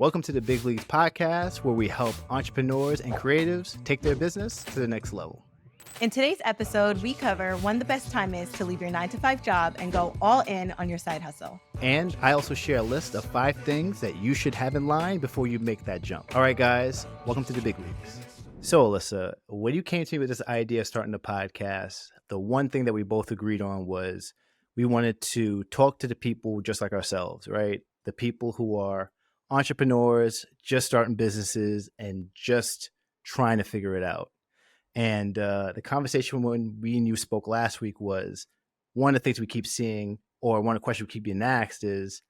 Welcome to the Big Leagues podcast, where we help entrepreneurs and creatives take their business to the next level. In today's episode, we cover when the best time is to leave your 9-to-5 job and go all in on your side hustle. And I also share a list of 5 things that you should have in line before you make that jump. All right, guys, welcome to the Big Leagues. So, Alyssa, when you came to me with this idea of starting the podcast, the one thing that we both agreed on was we wanted to talk to the people just like ourselves, right? The people who are entrepreneurs, just starting businesses, and just trying to figure it out. And the conversation when we and you spoke last week was one of the things we keep seeing, or one of the questions we keep being asked is,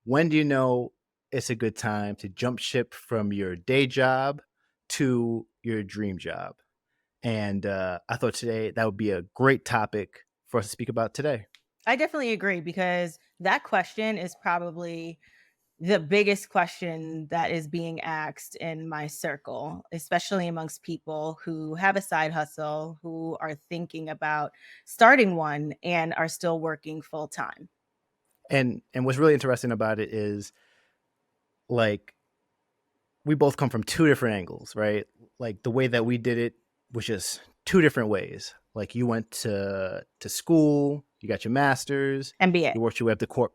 when do you know it's a good time to jump ship from your day job to your dream job? And I thought today that would be a great topic for us to speak about today. I definitely agree, because that question is probably the biggest question that is being asked in my circle, especially amongst people who have a side hustle, who are thinking about starting one and are still working full time. And what's really interesting about it is, like, we both come from 2 different angles, right? Like, the way that we did it was just 2 different ways. Like, you went to school, you got your master's, MBA. you worked your way up to corp.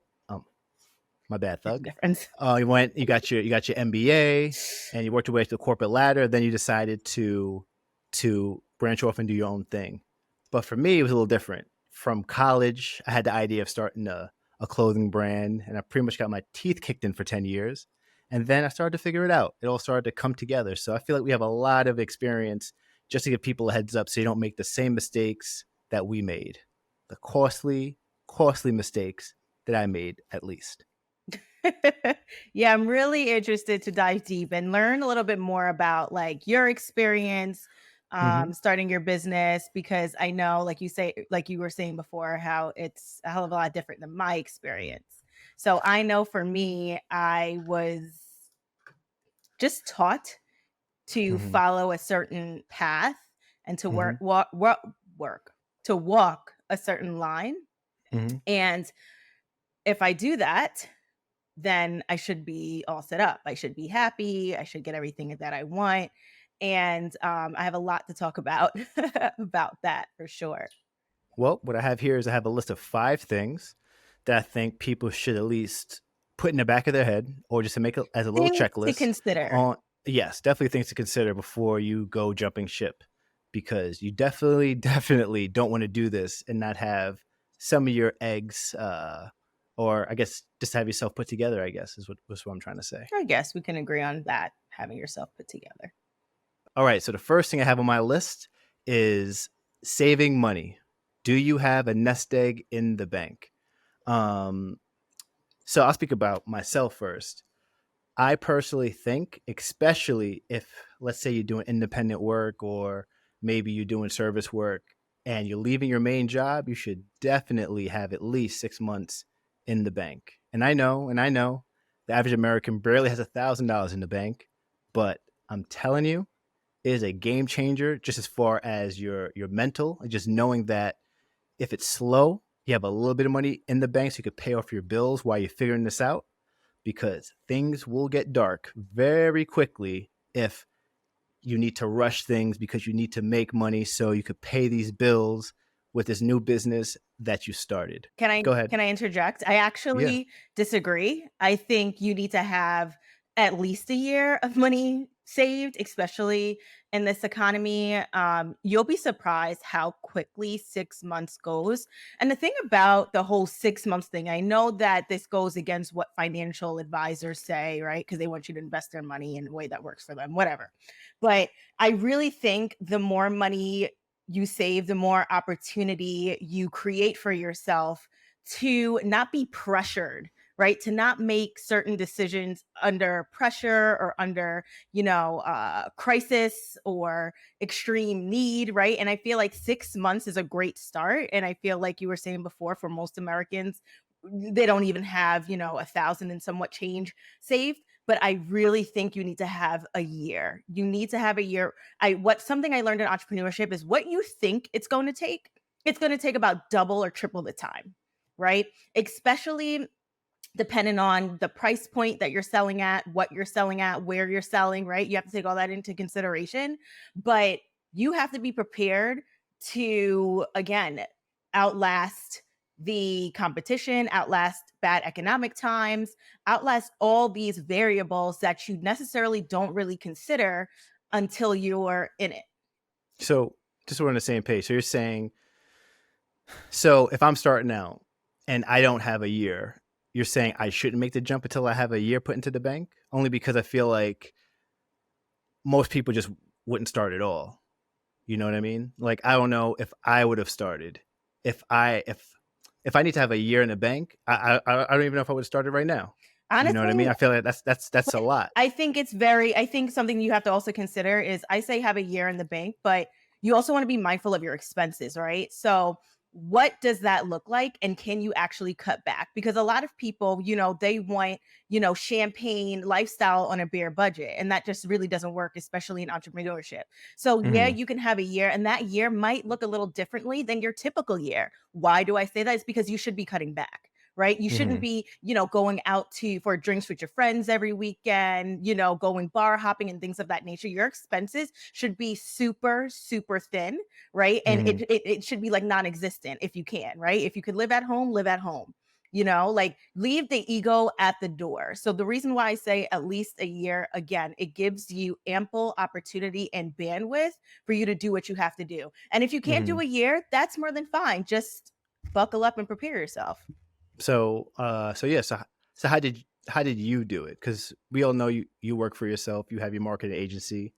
My bad, thug. Difference. You got your MBA, and you worked your way up to the corporate ladder. Then you decided to branch off and do your own thing. But for me, it was a little different. From college, I had the idea of starting a clothing brand, and I pretty much got my teeth kicked in for 10 years. And then I started to figure it out. It all started to come together. So I feel like we have a lot of experience, just to give people a heads up so you don't make the same mistakes that we made. The costly mistakes that I made, at least. Yeah, I'm really interested to dive deep and learn a little bit more about like your experience starting your business, because I know, like you were saying before, how it's a hell of a lot different than my experience. So I know for me, I was just taught to Mhm. follow a certain path and to Mhm. walk a certain line. Mhm. And if I do that, then I should be all set up. I should be happy. I should get everything that I want. And I have a lot to talk about about that for sure. Well, what I have here is I have a list of 5 things that I think people should at least put in the back of their head, or just to make it as a little Things to checklist consider. on. Yes, definitely things to consider before you go jumping ship, because you definitely don't want to do this and not have some of your eggs, or I guess just have yourself put together, I guess is what I'm trying to say. I guess we can agree on that, having yourself put together. All right, so the first thing I have on my list is saving money. Do you have a nest egg in the bank? Um, so I'll speak about myself first. I personally think, especially if, let's say, you're doing independent work, or maybe you're doing service work and you're leaving your main job, you should definitely have at least 6 months in the bank. And I know, the average American barely has $1,000 in the bank, but I'm telling you, it is a game changer, just as far as your mental, and just knowing that if it's slow, you have a little bit of money in the bank so you could pay off your bills while you're figuring this out, because things will get dark very quickly if you need to rush things because you need to make money so you could pay these bills with this new business that you started. Can I Go ahead. can I interject? I Yeah. actually disagree. I think you need to have at least a year of money saved, especially in this economy. You'll be surprised how quickly 6 months goes. And the thing about the whole 6 months thing, I know that this goes against what financial advisors say, right? Because they want you to invest their money in a way that works for them, whatever. But I really think the more money you save, the more opportunity you create for yourself to not be pressured, right? To not make certain decisions under pressure or under, crisis or extreme need, right? And I feel like 6 months is a great start. And I feel like you were saying before, for most Americans, they don't even have, 1,000 and somewhat change saved. But I really think you need to have a year. You need to have a year. Something I learned in entrepreneurship is what you think it's going to take about double or triple the time, right? Especially depending on the price point that you're selling at, what you're selling at, where you're selling, right? You have to take all that into consideration. But you have to be prepared to, again, outlast the competition, outlast bad economic times, outlast all these variables that you necessarily don't really consider until you're in it. So just so we're on the same page. So you're saying, so if I'm starting out and I don't have a year, you're saying I shouldn't make the jump until I have a year put into the bank? Only because I feel like most people just wouldn't start at all. You know what I mean? Like, I don't know if I would have started. If I need to have a year in the bank, I don't even know if I would have started right now. You know what I mean? Honestly, I feel like that's a lot. I think something you have to also consider is, I say have a year in the bank, but you also want to be mindful of your expenses, right? So, what does that look like? And can you actually cut back? Because a lot of people, they want, champagne lifestyle on a bare budget. And that just really doesn't work, especially in entrepreneurship. So, yeah, Hmm. you can have a year, and that year might look a little differently than your typical year. Why do I say that? It's because you should be cutting back, right? You shouldn't Hmm. be, going out to for drinks with your friends every weekend, going bar hopping and things of that nature. Your expenses should be super, super thin, right? And Hmm. it should be like non-existent if you can, right? If you could live at home, live at home. Like, leave the ego at the door. So the reason why I say at least a year, again, it gives you ample opportunity and bandwidth for you to do what you have to do. And if you can't do Hmm. a year, that's more than fine. Just buckle up and prepare yourself. So yeah. So how did you do it? Because we all know you work for yourself. You have your marketing agency.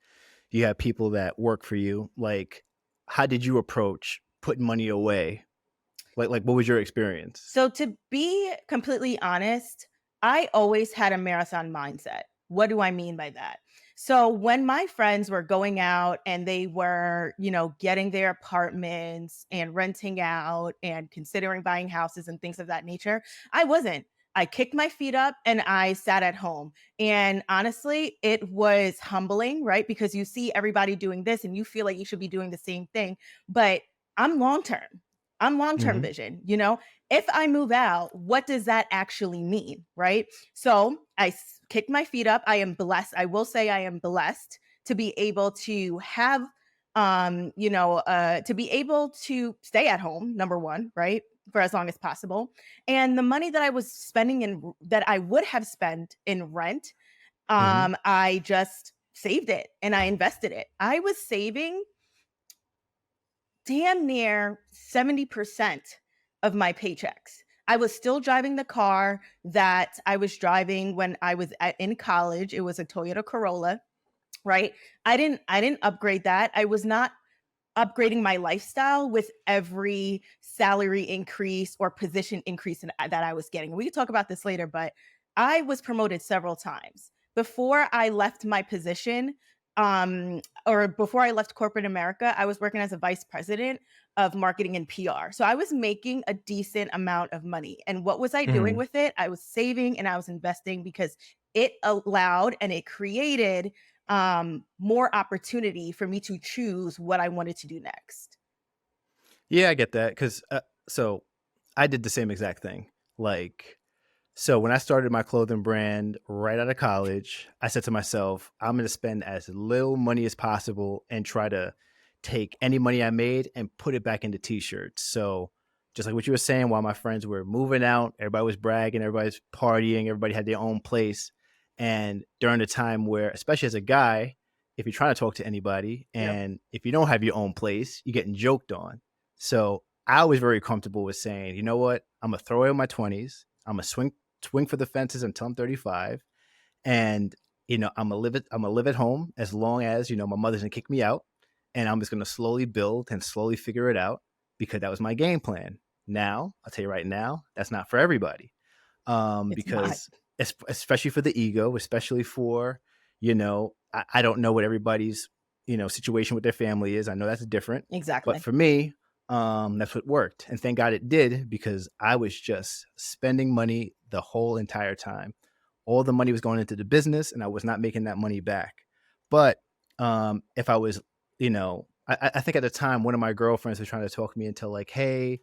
You have people that work for you. Like, how did you approach putting money away? Like what was your experience? So, to be completely honest, I always had a marathon mindset. What do I mean by that? So, when my friends were going out and they were, getting their apartments and renting out and considering buying houses and things of that nature, I wasn't. I kicked my feet up and I sat at home. And honestly, it was humbling, right? Because you see everybody doing this and you feel like you should be doing the same thing. But I'm long term. I'm long term Hmm. vision. If I move out, what does that actually mean? Right. So kicked my feet up. I am blessed. I will say I am blessed to be able to have, to be able to stay at home, number one, right? For as long as possible. And the money that I was spending that I would have spent in rent, Hmm. I just saved it and I invested it. I was saving damn near 70% of my paychecks. I was still driving the car that I was driving when I was in college. It was a Toyota Corolla, right? I didn't upgrade that. I was not upgrading my lifestyle with every salary increase or position increase that I was getting. We can talk about this later, but I was promoted several times. Before I left my position, or before I left corporate America, I was working as a vice president of marketing and PR. So I was making a decent amount of money. And what was I doing Hmm. with it? I was saving and I was investing because it allowed and it created more opportunity for me to choose what I wanted to do next. Yeah, I get that. Because so I did the same exact thing. Like, so when I started my clothing brand right out of college, I said to myself, I'm going to spend as little money as possible and try to take any money I made and put it back into t-shirts. So just like what you were saying, while my friends were moving out, everybody was bragging, everybody's partying, everybody had their own place. And during the time where, especially as a guy, if you're trying to talk to anybody Yep. and if you don't have your own place, you're getting joked on. So I was very comfortable with saying, you know what? I'm going to throw away my 20s. I'm going to swing for the fences until I'm 35, and I'm gonna live at home as long as my mother's gonna kick me out, and I'm just gonna slowly build and slowly figure it out because that was my game plan. Now, I'll tell you right now, that's not for everybody, It's not. because especially for the ego, especially for I don't know what everybody's situation with their family is. I know that's different, but Exactly. for me, that's what worked, and thank God it did because I was just spending money the whole entire time. All the money was going into the business, and I was not making that money back. But if I was, I think at the time one of my girlfriends was trying to talk me into like, hey,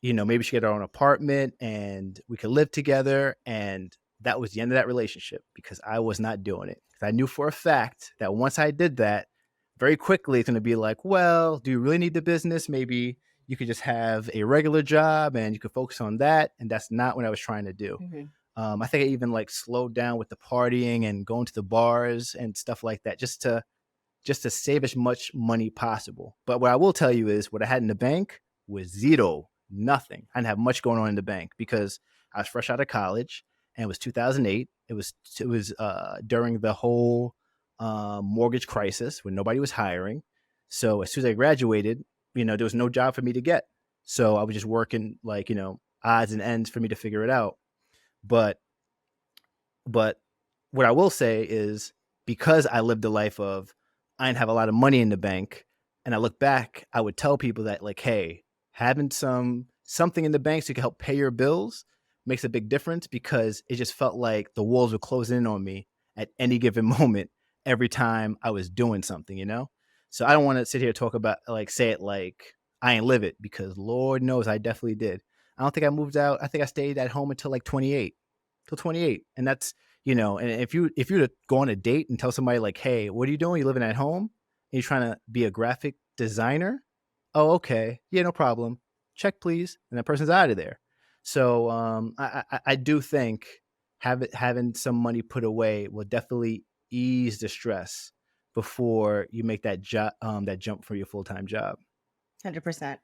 maybe she get her own apartment and we could live together. And that was the end of that relationship because I was not doing it. 'Cause I knew for a fact that once I did that, very quickly it's going to be like, well, do you really need the business? Maybe you could just have a regular job and you could focus on that. And that's not what I was trying to do. Mhm. I think I even like slowed down with the partying and going to the bars and stuff like that, just to save as much money possible. But what I will tell you is what I had in the bank was zero, nothing. I didn't have much going on in the bank because I was fresh out of college and it was 2008. It was during the whole mortgage crisis when nobody was hiring. So as soon as I graduated, there was no job for me to get. So I was just working like, odds and ends for me to figure it out. But but what I will say is because I lived a life of I didn't have a lot of money in the bank, and I look back, I would tell people that like, hey, having something in the bank so you can help pay your bills makes a big difference because it just felt like the walls were closing in on me at any given moment every time I was doing something. So I don't want to sit here and talk about like say it like I ain't live it because Lord knows I definitely did. I don't think I moved out. I think I stayed at home until like 28 till 28. And that's, and if you were to go on a date and tell somebody like, hey, what are you doing? You living at home? And you're trying to be a graphic designer? Oh, okay. Yeah, no problem. Check, please. And that person's out of there. So I do think having some money put away will definitely ease the stress before you make that jump for your full-time job. 100%.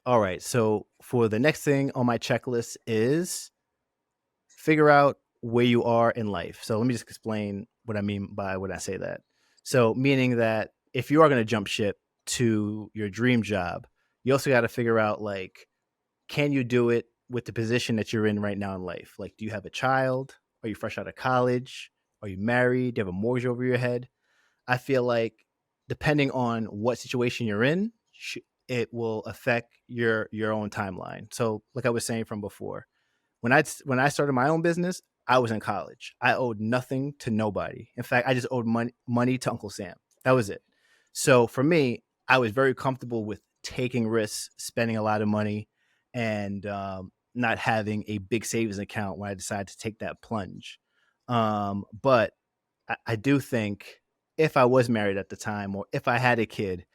All right. So for the next thing on my checklist is figure out where you are in life. So let me just explain what I mean by when I say that. So meaning that if you are going to jump ship to your dream job, you also got to figure out like, can you do it with the position that you're in right now in life? Like, do you have a child? Are you fresh out of college? Are you married? Do you have a mortgage over your head? I feel like depending on what situation you're in, it will affect your own timeline. So like I was saying from before, when I started my own business, I was in college. I owed nothing to nobody. In fact, I just owed money to Uncle Sam. That was it. So for me, I was very comfortable with taking risks, spending a lot of money, and not having a big savings account when I decided to take that plunge. But I do think if I was married at the time or if I had a kid,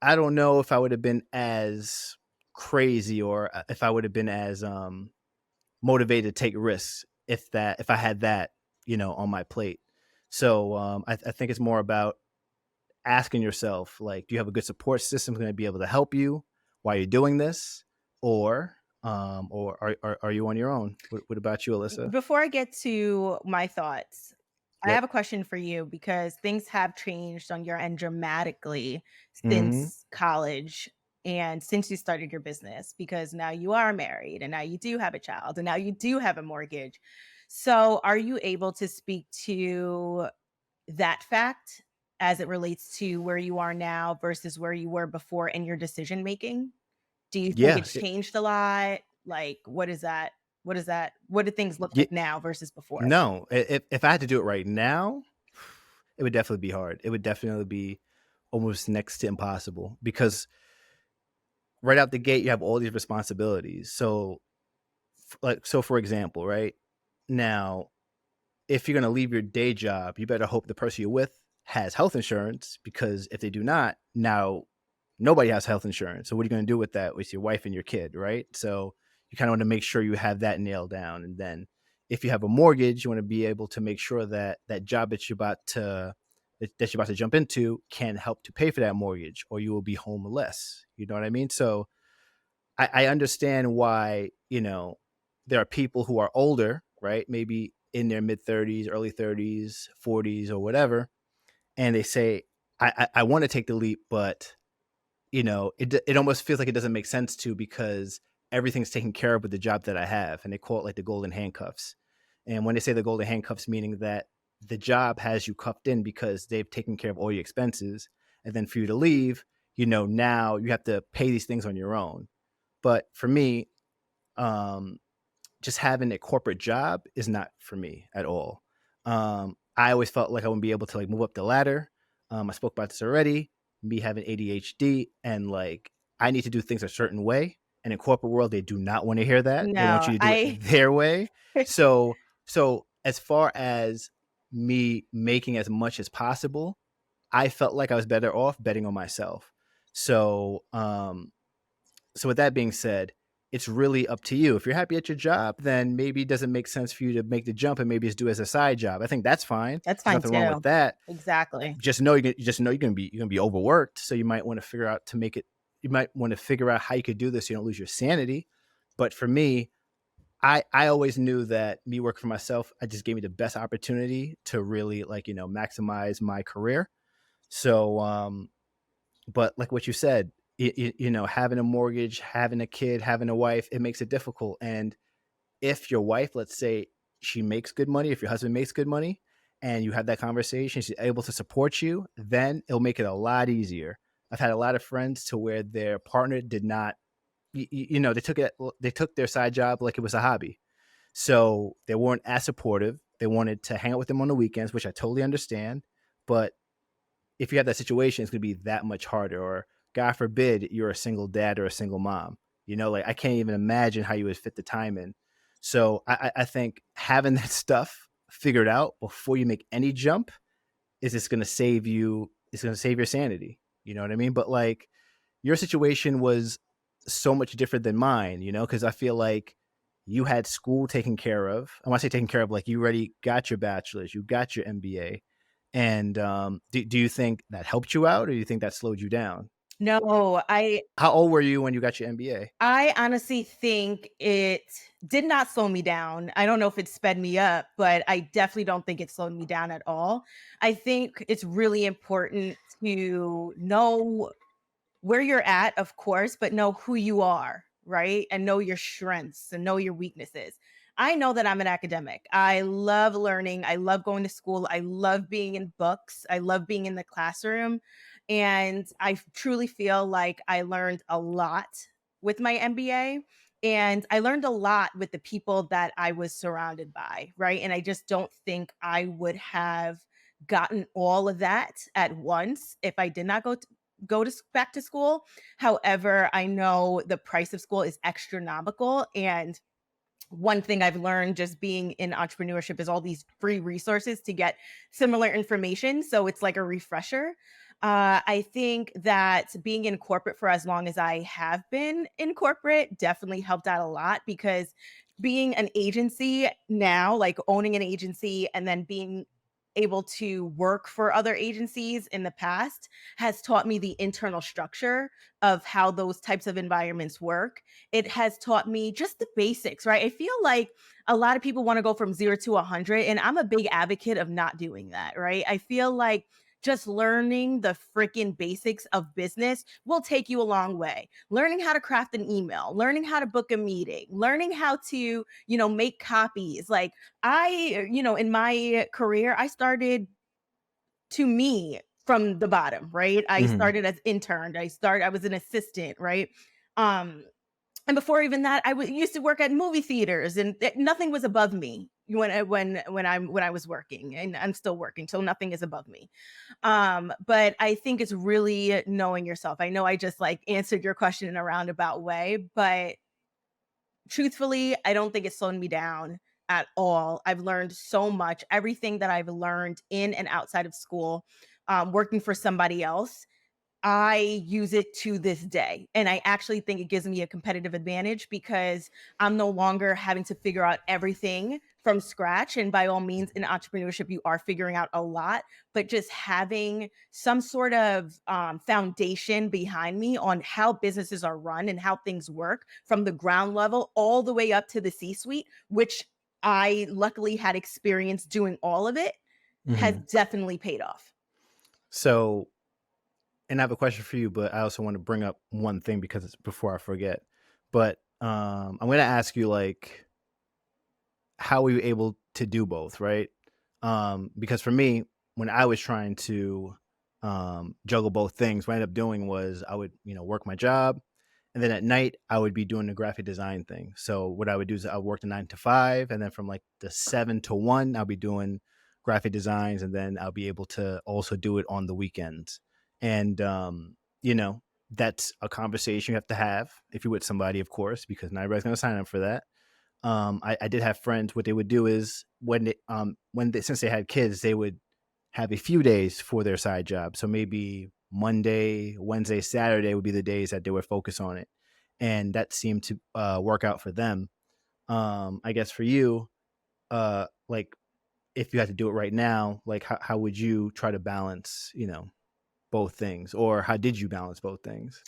I don't know if I would have been as crazy or if I would have been as motivated to take risks if I had that on my plate. So I think it's more about asking yourself like, do you have a good support system going to be able to help you while you're doing this, or are you on your own? What about you, Alyssa? Before I get to my thoughts, I Yep. have a question for you because things have changed on your end dramatically Hmm. since college and since you started your business because now you are married and now you do have a child and now you do have a mortgage. So, are you able to speak to that fact as it relates to where you are now versus where you were before in your decision making? Do you think Yeah. it's changed a lot? Like, what is that? What is that? What do things look Yeah. like now versus before? No, if I had to do it right now, it would definitely be hard. It would definitely be almost next to impossible because right out the gate you have all these responsibilities. So so for example, right now, if you're going to leave your day job, you better hope the person you're with has health insurance because if they do not, now nobody has health insurance. So what are you going to do with that with your wife and your kid, right? So you kind of want to make sure you have that nailed down. And then if you have a mortgage, you want to be able to make sure that that job that you're about to jump into can help to pay for that mortgage, or you will be homeless. You know what I mean? So I understand why, there are people who are older, right? Maybe in their mid 30s, early 30s, 40s, or whatever. And they say, I want to take the leap, but, it almost feels like it doesn't make sense to because everything's taken care of with the job that I have. And they call it like the golden handcuffs. And when they say the golden handcuffs, meaning that the job has you cuffed in because they've taken care of all your expenses. And then for you to leave, now you have to pay these things on your own. But for me, um, just having a corporate job is not for me at all. I always felt like I wouldn't be able to like move up the ladder. I spoke about this already. Me having ADHD and like I need to do things a certain way, and in corporate world they do not want to hear that. They want No, you to do it I their way. So as far as me making as much as possible, I felt like I was better off betting on myself. So so with that being said, it's really up to you. If you're happy at your job, then maybe it doesn't make sense for you to make the jump and maybe just do it as a side job. I think that's fine. that's There's fine nothing wrong with too. that. Exactly. Just know you're gonna be overworked. So you might want to figure out to make it. You might want to figure out how you could do this so you don't lose your sanity. But for me, I always knew that me working for myself, I just gave me the best opportunity to really like maximize my career. So but like what you said, having a mortgage, having a kid, having a wife, it makes it difficult. And if your wife, let's say she makes good money, if your husband makes good money and you have that conversation, she's able to support you, then it'll make it a lot easier. I've had a lot of friends to where their partner did not, they took their side job like it was a hobby. So they weren't as supportive. They wanted to hang out with them on the weekends, which I totally understand. But if you have that situation, it's going to be that much harder. Or God forbid, you're a single dad or a single mom. Like I can't even imagine how you would fit the time in. So I think having that stuff figured out before you make any jump is just going to save you. It's going to save your sanity. You know what I mean? But like your situation was so much different than mine, because I feel like you had school taken care of. I want to say taken care of, like you already got your bachelor's, you got your MBA. And do you think that helped you out or do you think that slowed you down? No, How old were you when you got your MBA? I honestly think it did not slow me down. I don't know if it sped me up, but I definitely don't think it slowed me down at all. I think it's really important to know where you're at, of course, but know who you are, right? And know your strengths and know your weaknesses. I know that I'm an academic. I love learning. I love going to school. I love being in books. I love being in the classroom. And I truly feel like I learned a lot with my MBA. And I learned a lot with the people that I was surrounded by, right? And I just don't think I would have gotten all of that at once if I did not back to school. However, I know the price of school is astronomical. And one thing I've learned just being in entrepreneurship is all these free resources to get similar information. So it's like a refresher. I think that being in corporate for as long as I have been in corporate definitely helped out a lot because being an agency now, like owning an agency and then being able to work for other agencies in the past has taught me the internal structure of how those types of environments work. It has taught me just the basics, right? I feel like a lot of people want to go from 0 to 100 and I'm a big advocate of not doing that, right? I feel like just learning the freaking basics of business will take you a long way. Learning how to craft an email, learning how to book a meeting, learning how to, make copies. Like in my career, I started to me from the bottom, right? I Hmm. started as intern. I was an assistant, right? Um, and before even that, used to work at movie theaters, and nothing was above me when I was working, and I'm still working, so nothing is above me. But I think it's really knowing yourself. I know I just like answered your question in a roundabout way, but truthfully, I don't think it's slowed me down at all. I've learned so much. Everything that I've learned in and outside of school, working for somebody else, I use it to this day. And I actually think it gives me a competitive advantage because I'm no longer having to figure out everything from scratch. And by all means, in entrepreneurship, you are figuring out a lot, but just having some sort of foundation behind me on how businesses are run and how things work from the ground level all the way up to the C suite, which I luckily had experience doing all of it, has Hmm. definitely paid off. So, and I have a question for you, but I also want to bring up one thing because it's before I forget. But I'm going to ask you like, how were you able to do both, right? Because for me, when I was trying to juggle both things, what I ended up doing was I would, work my job, and then at night I would be doing the graphic design thing. So what I would do is I would work the 9 to 5, and then from like the 7 to 1, I'll be doing graphic designs, and then I'll be able to also do it on the weekends. And you know, that's a conversation you have to have if you're with somebody, of course, because not everybody's going to sign up for that. I did have friends. What they would do is when they, since they had kids, they would have a few days for their side job. So maybe Monday, Wednesday, Saturday would be the days that they would focus on it, and that seemed to work out for them. I guess for you, like if you had to do it right now, like how would you try to balance, both things, or how did you balance both things?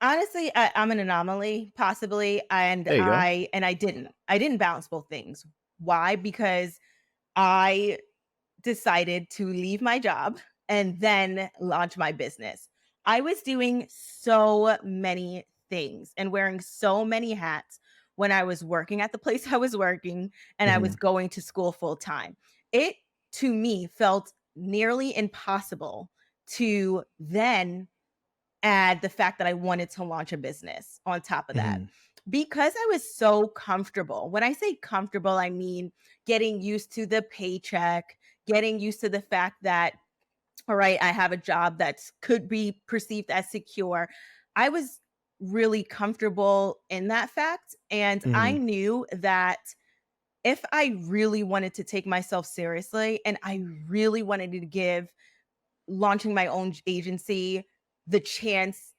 Honestly, I'm an anomaly, possibly, and There you go. I didn't balance both things. Why? Because I decided to leave my job and then launch my business. I was doing so many things and wearing so many hats when I was working at the place I was working and I was Hmm. going to school full time. It, to me, felt nearly impossible to then add the fact that I wanted to launch a business on top of that. Hmm. Because I was so comfortable. When I say comfortable, I mean getting used to the paycheck, getting used to the fact that, all right, I have a job that could be perceived as secure. I was really comfortable in that fact. And I Hmm. knew that if I really wanted to take myself seriously and I really wanted to give launching my own agency the chance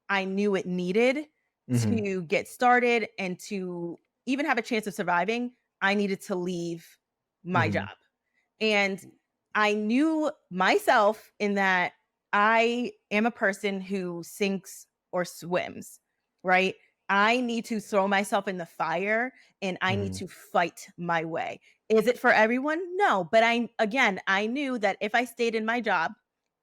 I knew it needed Hmm. to get started and to even have a chance of surviving, I needed to leave my Hmm. job. And I knew myself in that I am a person who sinks or swims, right? I need to throw myself in the fire and I need Hmm. to fight my way. Is it for everyone? No. But I knew that if I stayed in my job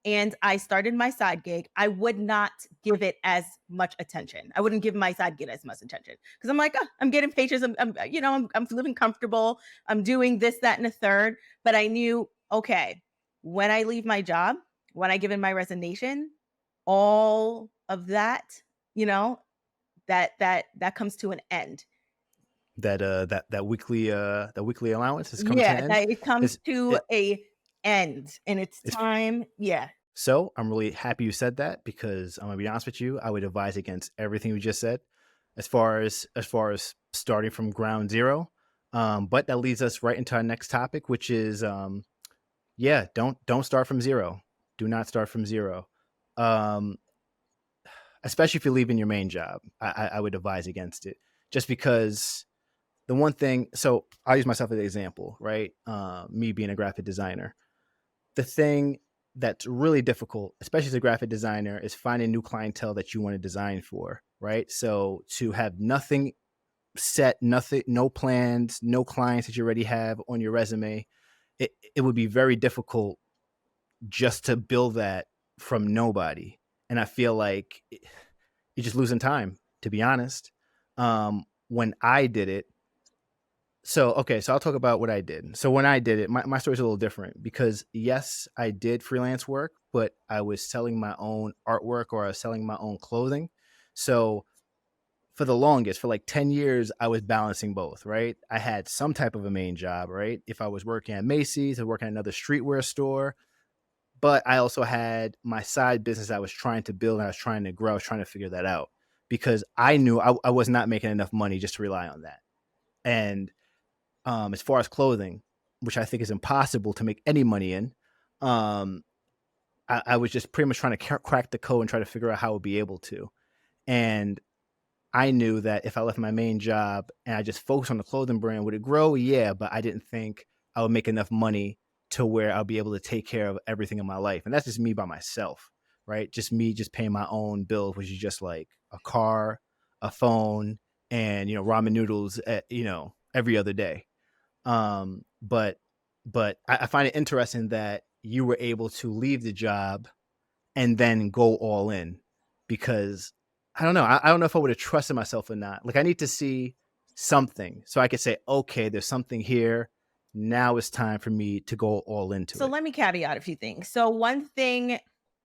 and I started my side gig, I would not give it as much attention. I wouldn't give my side gig as much attention because I'm like, oh, I'm getting paychecks. I'm living comfortable. I'm doing this, that, and a third. But I knew, okay, when I leave my job, when I give in my resignation, all of that, you know, that comes to an end. That weekly allowance is coming to Yeah, an end. that it comes Is to it? a end and it's It's time. Yeah. So I'm really happy you said that because I'm gonna be honest with you, I would advise against everything you just said, as far as starting from ground zero. But that leads us right into our next topic, which is yeah, don't start from zero. Do not start from zero. Um, Especially if you're leaving your main job. I would advise against it. Just because the one thing, so I'll use myself as an example, right? Me being a graphic designer, the thing that's really difficult, especially as a graphic designer, is finding new clientele that you want to design for, right? So to have nothing set, nothing, no plans, no clients that you already have on your resume, it would be very difficult just to build that from nobody. And I feel like you're just losing time, to be honest. When I did it, so okay, so I'll talk about what I did. So when I did it, my story's a little different because yes, I did freelance work, but I was selling my own artwork or I was selling my own clothing. So for the longest, for like 10 years, I was balancing both, right? I had some type of a main job, right? If I was working at Macy's, I was working at another streetwear store, but I also had my side business I was trying to build and I was trying to grow. I was trying to figure that out because I knew I was not making enough money just to rely on that. And as far as clothing, which I think is impossible to make any money in, um, I was just pretty much trying to crack the code and try to figure out how I would be able to. And I knew that if I left my main job and I just focused on the clothing brand, would it grow? Yeah, but I didn't think I would make enough money to where I'll be able to take care of everything in my life. And that's just me by myself, right? Just me just paying my own bills, which is just like a car, a phone, and ramen noodles every other day. But I find it interesting that you were able to leave the job and then go all in because I don't know. I don't know if I would have trusted myself or not. Like I need to see something so I could say, okay, there's something here. Now it's time for me to go all into So it. let me caveat a few things. So one thing,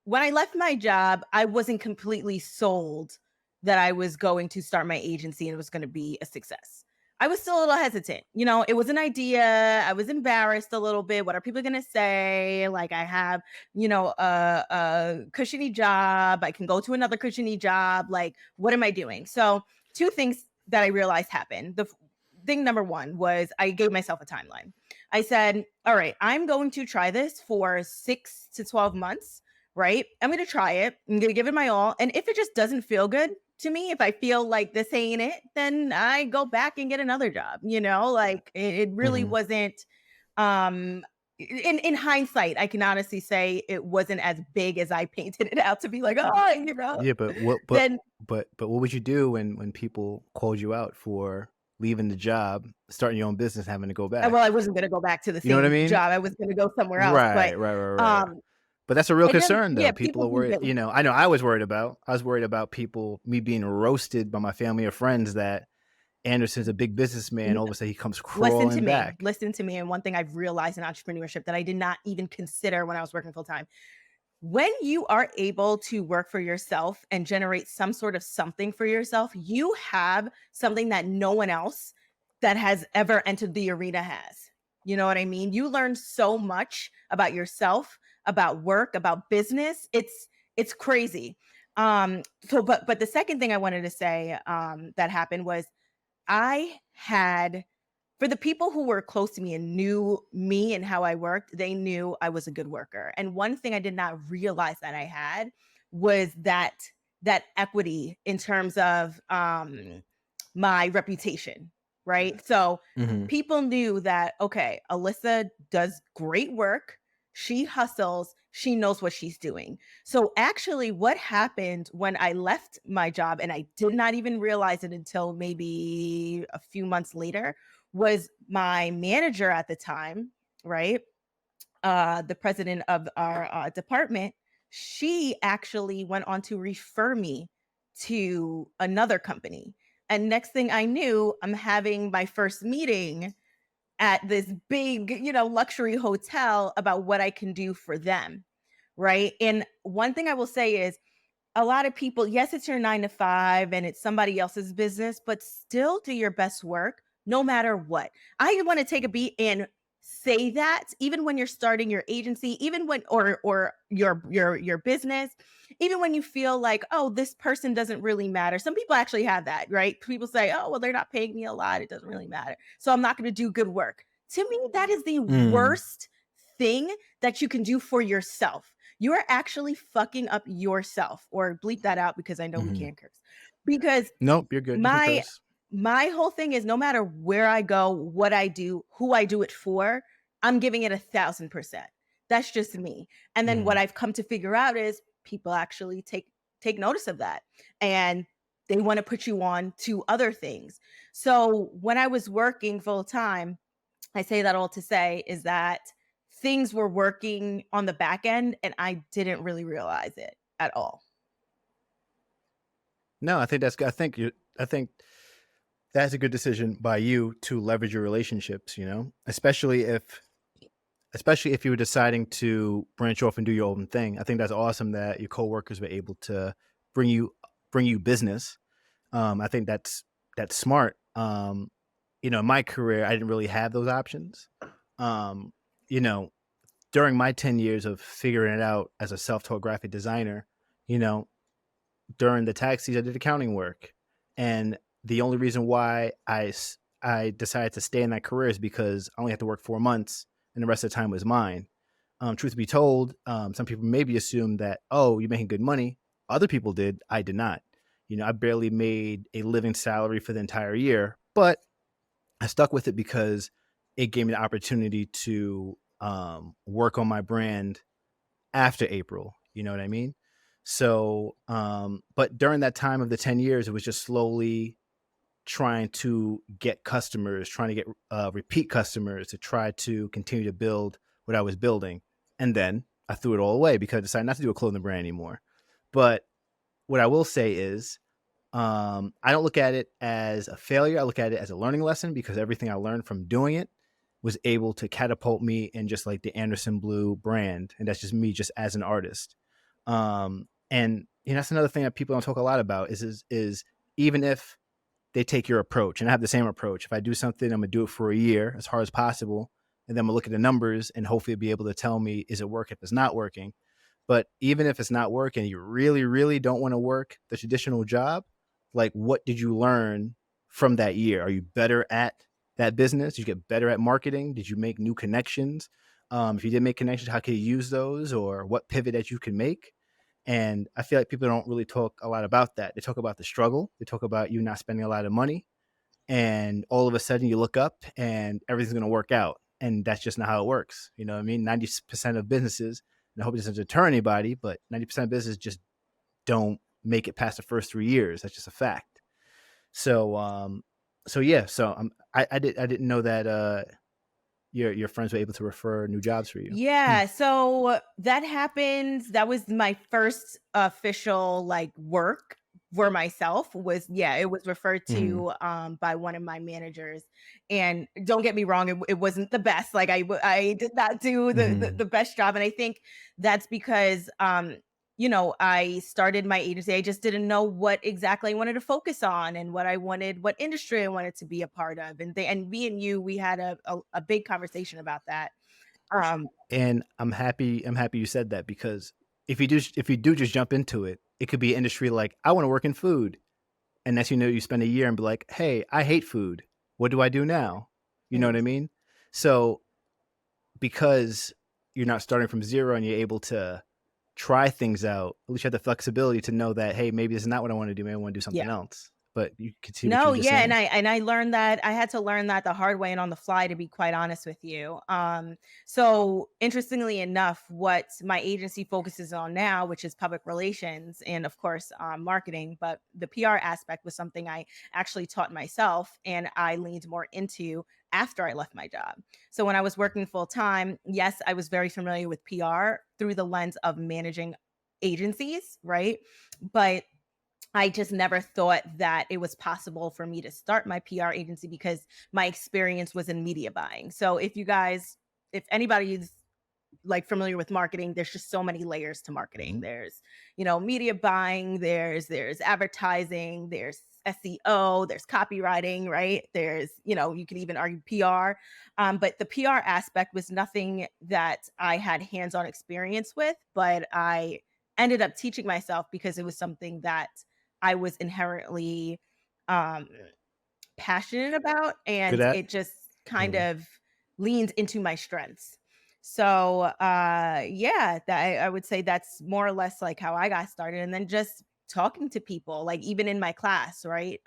when I left my job, I wasn't completely sold that I was going to start my agency and it was going to be a success. I was still a little hesitant. You know, it was an idea. I was embarrassed a little bit. What are people going to say? Like, I have, a cushiony job. I can go to another cushiony job. Like, what am I doing? So, two things that I realized happened. Thing number one was I gave myself a timeline. I said, all right, I'm going to try this for 6 to 12 months, right? I'm going to try it. I'm going to give it my all. And if it just doesn't feel good, to me, if I feel like this ain't it, then I go back and get another job. Like it really Hmm. wasn't. In hindsight, I can honestly say it wasn't as big as I painted it out to be. Like, oh, Yeah, but then but what would you do when people called you out for leaving the job, starting your own business, having to go back? well, I wasn't going to go back to the You know what I same mean? job. I was going to go somewhere else. Right, But right, right, right, right. um, But that's a real and then concern, yeah, though. People people are do worried. get. I know I was worried about. I was worried about me being roasted by my family or friends that Anderson's a big businessman. All of a sudden, he comes Listen to crawling me. back. Listen to me. And one thing I've realized in entrepreneurship that I did not even consider when I was working full time, when you are able to work for yourself and generate some sort of something for yourself, you have something that no one else that has ever entered the arena has. You know what I mean? You learn so much about yourself, about work, about business. It's crazy. But the second thing I wanted to say that happened was I had, for the people who were close to me and knew me and how I worked, they knew I was a good worker. And one thing I did not realize that I had was that equity in terms of my reputation, right? So Hmm. people knew that, okay, Alyssa does great work. She hustles. She knows what she's doing. So actually, what happened when I left my job, and I did not even realize it until maybe a few months later, was my manager at the time, right? The president of our department, she actually went on to refer me to another company. And next thing I knew, I'm having my first meeting at this big, luxury hotel about what I can do for them. Right. And one thing I will say is a lot of people, yes, it's your 9 to 5 and it's somebody else's business, but still do your best work no matter what. I want to take a beat and say that even when you're starting your agency, even when or your business, even when you feel like, oh, this person doesn't really matter. Some people actually have that, right? People say, oh, well, they're not paying me a lot. It doesn't really matter. So I'm not going to do good work. To me, that is the Mm. worst thing that you can do for yourself. You are actually fucking up yourself, or bleep that out because I know we Hmm. can't curse. Because Nope, you're good. You can my curse. my whole thing is no matter where I go, what I do, who I do it for, I'm giving it 1,000%. That's just me. And then what Hmm. I've come to figure out is people actually take notice of that, and they want to put you on to other things. So when I was working full time, I say that all to say is that things were working on the back end and I didn't really realize it at all. No, I think that's good. I think that's a good decision by you to leverage your relationships. Especially if you were deciding to branch off and do your own thing. I think that's awesome that your coworkers were able to bring you bring you business. I think that's smart. In my career, I didn't really have those options. Um, you know, During my 10 years of figuring it out as a self-taught graphic designer, you know, during the taxis, I did accounting work, and the only reason why I decided to stay in that career is because I only had to work 4 months, and the rest of the time was mine. Truth be told, some people maybe assume that, oh, you're making good money. Other people did. I did not. I barely made a living salary for the entire year, but I stuck with it because it gave me the opportunity to work on my brand after April. You know what I mean? So, but during that time of the 10 years, it was just slowly trying to get customers, trying to get repeat customers to try to continue to build what I was building. And then I threw it all away because I decided not to do a clothing brand anymore. But what I will say is, I don't look at it as a failure. I look at it as a learning lesson because everything I learned from doing it was able to catapult me in just like the Anderson Blue brand. And that's just me just as an artist. And that's another thing that people don't talk a lot about is even if they take your approach. And I have the same approach. If I do something, I'm gonna do it for a year as hard as possible, and then I'm gonna look at the numbers and hopefully be able to tell me, is it working if it's not working. But even if it's not working, you really, really don't want to work the traditional job. Like, what did you learn from that year? Are you better at that business? Did you get better at marketing? Did you make new connections? If you did make connections, how can you use those, or what pivot that you can make? And I feel like people don't really talk a lot about that. They talk about the struggle. They talk about you not spending a lot of money, and all of a sudden you look up and everything's going to work out. And that's just not how it works. You know what I mean? 90% of businesses, and I hope it doesn't deter anybody, but 90% of businesses just don't make it past the first 3 years. That's just a fact. So, I didn't know that your friends were able to refer new jobs for you. Yeah, so that happened. That was my first official like work for myself. Was yeah, it was referred Mm-hmm. to by one of my managers. And don't get me wrong, it wasn't the best. Like I did not do Mm-hmm. the best job, and I think that's because I started my agency. I just didn't know what exactly I wanted to focus on and what industry I wanted to be a part of. And me and you, we had a big conversation about that. Um, And I'm happy you said that, because if you do just jump into it, it could be an industry like, I want to work in food. And next you know, you spend a year and be like, hey, I hate food. What do I do now? You know what I Mhm. mean? So because you're not starting from zero and you're able to try things out, at least you have the flexibility to know that, hey, maybe this is not what I want to do. Maybe I want to do Yeah. something else. But you can see what you No, were just yeah, and saying. I learned that I had to learn that the hard way and on the fly, to be quite honest with you. So interestingly enough, what my agency focuses on now, which is public relations and of course marketing, but the PR aspect was something I actually taught myself and I leaned more into after I left my job. So when I was working full time, yes, I was very familiar with PR through the lens of managing agencies, right? But I just never thought that it was possible for me to start my PR agency because my experience was in media buying. So if anybody's like familiar with marketing, there's just so many layers to marketing. There's, media buying, there's advertising, there's SEO, there's copywriting, right? There's, you can even argue PR. But the PR aspect was nothing that I had hands-on experience with, but I ended up teaching myself because it was something that I was inherently um passionate about, Good and at. it just kind Mhm. of leaned into my strengths. So yeah, that I would say that's more or less like how I got started. And then just talking to people, like even in my class, right?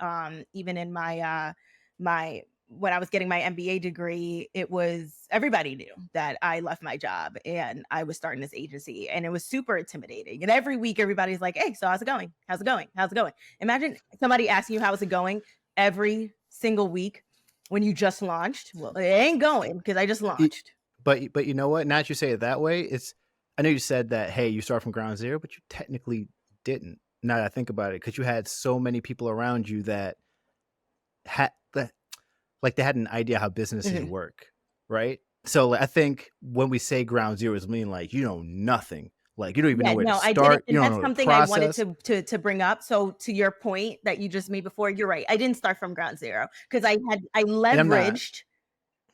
Even in my when I was getting my MBA degree, it was everybody knew that I left my job and I was starting this agency, and it was super intimidating. And every week everybody's like, "Hey, so how's it going? How's it going? How's it going?" Imagine somebody asking you how's it going every single week when you just launched. Well, it ain't going because I just It- launched. but you know what? Now that you say it that way, I know you said that, hey, you start from ground zero, but you technically didn't. Now that I think about it, because you had so many people around you that had that, like, they had an idea how businesses Mhm. work, right? So like, I think when we say ground zero, is mean like you know nothing, like you don't even know Yeah, where to no, I didn't, start, you and don't that's know the something I wanted process. to bring up. So to your point that you just made before, you're right. I didn't start from ground zero because I And I'm not. leveraged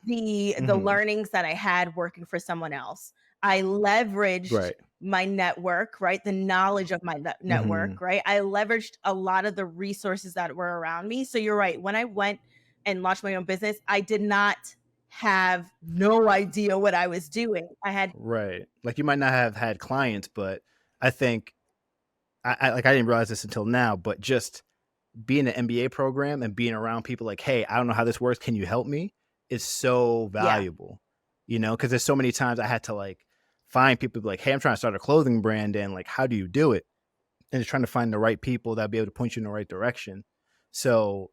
the Hmm. learnings that I had working for someone else. I leveraged Right. my network, right? The knowledge of my Hmm. network, right? I leveraged a lot of the resources that were around me. So you're right. When I went and launched my own business, I did not have no idea what I was doing. I had Right. Like, you might not have had clients, but I think I didn't realize this until now, but just being in an MBA program and being around people like, hey, I don't know how this works. Can you help me? Is so yeah. valuable, because there's so many times I had to like find people like, hey, I'm trying to start a clothing brand, and like, how do you do it? And just trying to find the right people that be able to point you in the right direction. So,